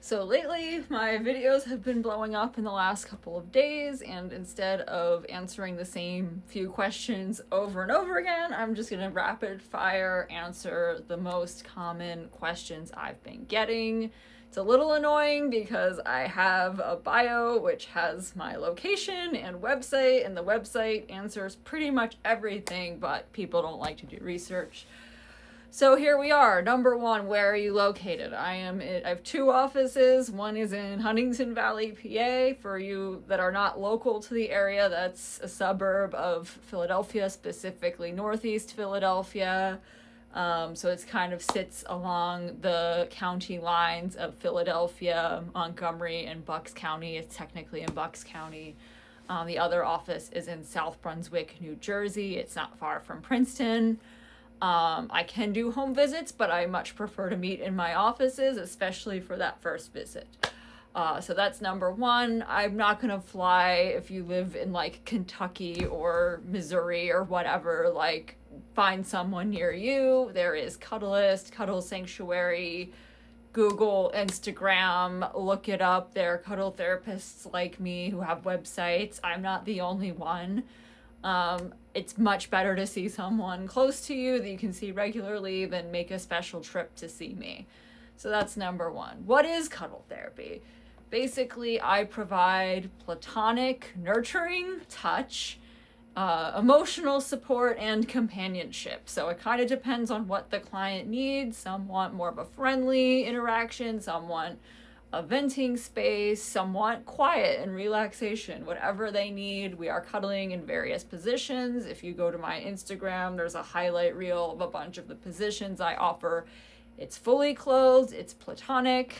So lately, my videos have been blowing up in the last couple of days, and instead of answering the same few questions over and over again, I'm just gonna rapid fire answer the most common questions I've been getting. It's a little annoying because I have a bio which has my location and website, and the website answers pretty much everything, but people don't like to do research. So here we are. Number one, where are you located? I have two offices. One is in Huntington Valley, PA. For you that are not local to the area, that's a suburb of Philadelphia, specifically Northeast Philadelphia. So it's kind of sits along the county lines of Philadelphia, Montgomery, and Bucks County. It's technically in Bucks County. The other office is in South Brunswick, New Jersey. It's not far from Princeton. I can do home visits, but I much prefer to meet in my offices, especially for that first visit. So that's number one. I'm not gonna fly if you live in like Kentucky or Missouri or whatever, like find someone near you. There is Cuddlist, Cuddle Sanctuary, Google, Instagram, look it up. There are cuddle therapists like me who have websites. I'm not the only one. It's much better to see someone close to you that you can see regularly than make a special trip to see me. So that's number one. What is cuddle therapy? Basically, I provide platonic, nurturing touch, emotional support, and companionship. So it kind of depends on what the client needs. Some want more of a friendly interaction, some want a venting space, some want quiet and relaxation, whatever they need. We are cuddling in various positions. If you go to my Instagram, there's a highlight reel of a bunch of the positions I offer. It's fully clothed, it's platonic.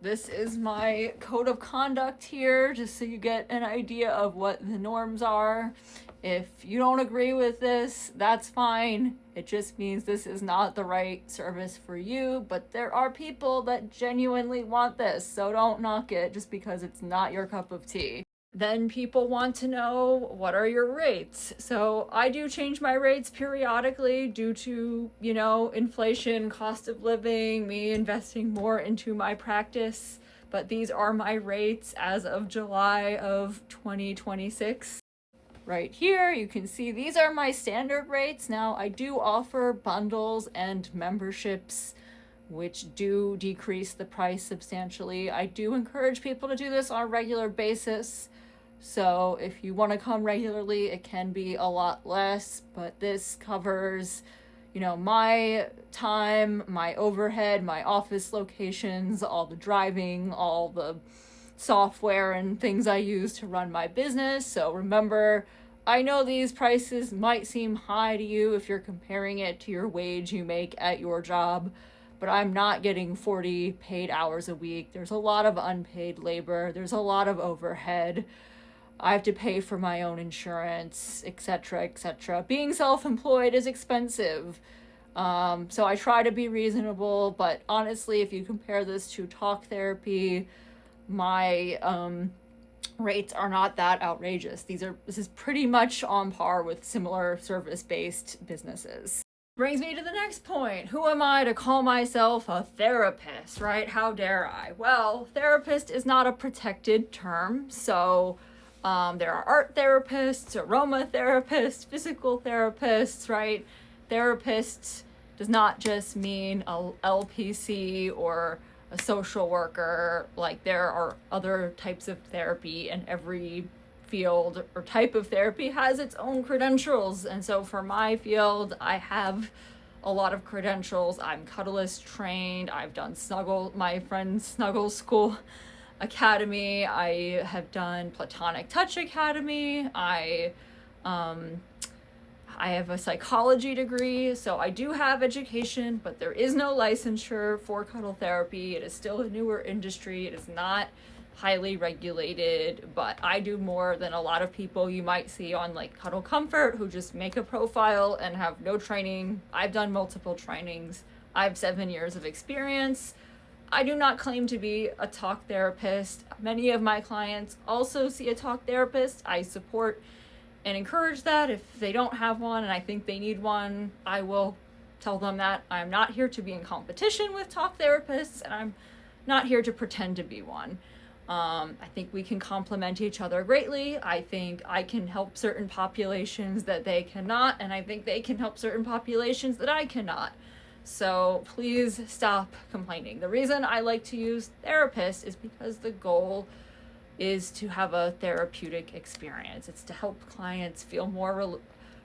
This is my code of conduct here, just so you get an idea of what the norms are. If you don't agree with this, that's fine. It just means this is not the right service for you, but there are people that genuinely want this, so don't knock it just because it's not your cup of tea. Then people want to know, what are your rates? So I do change my rates periodically due to, inflation, cost of living, me investing more into my practice. But these are my rates as of July of 2026. Right here, you can see these are my standard rates. Now, I do offer bundles and memberships, which do decrease the price substantially. I do encourage people to do this on a regular basis. So if you want to come regularly, it can be a lot less, but this covers, my time, my overhead, my office locations, all the driving, all the software and things I use to run my business. So remember, I know these prices might seem high to you if you're comparing it to your wage you make at your job, but I'm not getting 40 paid hours a week. There's a lot of unpaid labor. There's a lot of overhead. I have to pay for my own insurance, etc., etc. Being self-employed is expensive. So I try to be reasonable, but honestly, if you compare this to talk therapy, my rates are not that outrageous. This is pretty much on par with similar service-based businesses. Brings me to the next point. Who am I to call myself a therapist, right? How dare I? Well, therapist is not a protected term, so there are art therapists, aromatherapists, physical therapists, right? Therapists does not just mean a LPC or a social worker. Like, there are other types of therapy, and every field or type of therapy has its own credentials. And so for my field, I have a lot of credentials. I'm Cuddlist trained. I've done my friend's Snuggle School Academy. I have done Platonic Touch Academy. I have a psychology degree, so I do have education, but there is no licensure for cuddle therapy. It is still a newer industry. It is not highly regulated, but I do more than a lot of people you might see on like Cuddle Comfort, who just make a profile and have no training. I've done multiple trainings. I have 7 years of experience. I do not claim to be a talk therapist. Many of my clients also see a talk therapist. I support and encourage that. If they don't have one and I think they need one, I will tell them that I'm not here to be in competition with talk therapists, and I'm not here to pretend to be one. I think we can complement each other greatly. I think I can help certain populations that they cannot, and I think they can help certain populations that I cannot. So please stop complaining. The reason I like to use therapist is because the goal is to have a therapeutic experience. It's to help clients feel more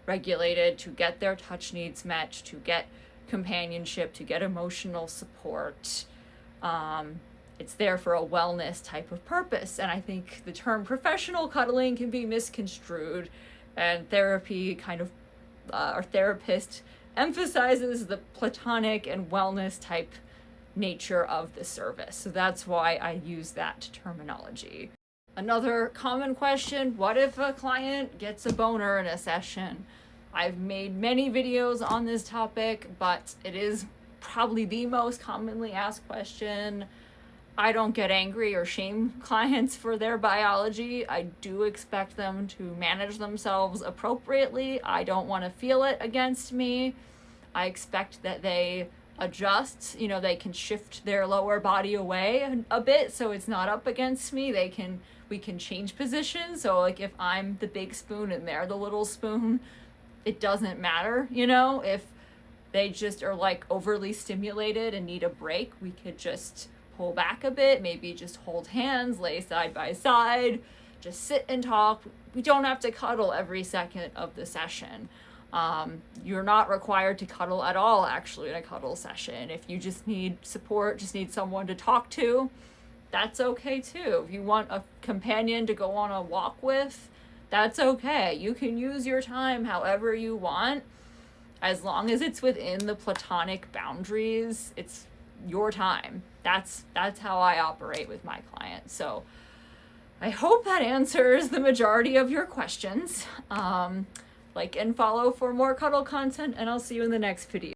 regulated, to get their touch needs met, to get companionship, to get emotional support. It's there for a wellness type of purpose. And I think the term professional cuddling can be misconstrued, and therapy kind of, our therapist emphasizes the platonic and wellness type nature of the service. So that's why I use that terminology. Another common question, what if a client gets a boner in a session? I've made many videos on this topic, but it is probably the most commonly asked question. I don't get angry or shame clients for their biology. I do expect them to manage themselves appropriately. I don't want to feel it against me. I expect that they adjust, they can shift their lower body away a bit so it's not up against me. We can change positions. So like if I'm the big spoon and they're the little spoon, it doesn't matter, if they just are like overly stimulated and need a break, we could just pull back a bit, maybe just hold hands, lay side by side, just sit and talk. We don't have to cuddle every second of the session. You're not required to cuddle at all, actually, in a cuddle session. If you just need support, just need someone to talk to, that's okay too. If you want a companion to go on a walk with, that's okay. You can use your time however you want, as long as it's within the platonic boundaries. It's your time. That's how I operate with my clients. So I hope that answers the majority of your questions. Like and follow for more cuddle content, and I'll see you in the next video.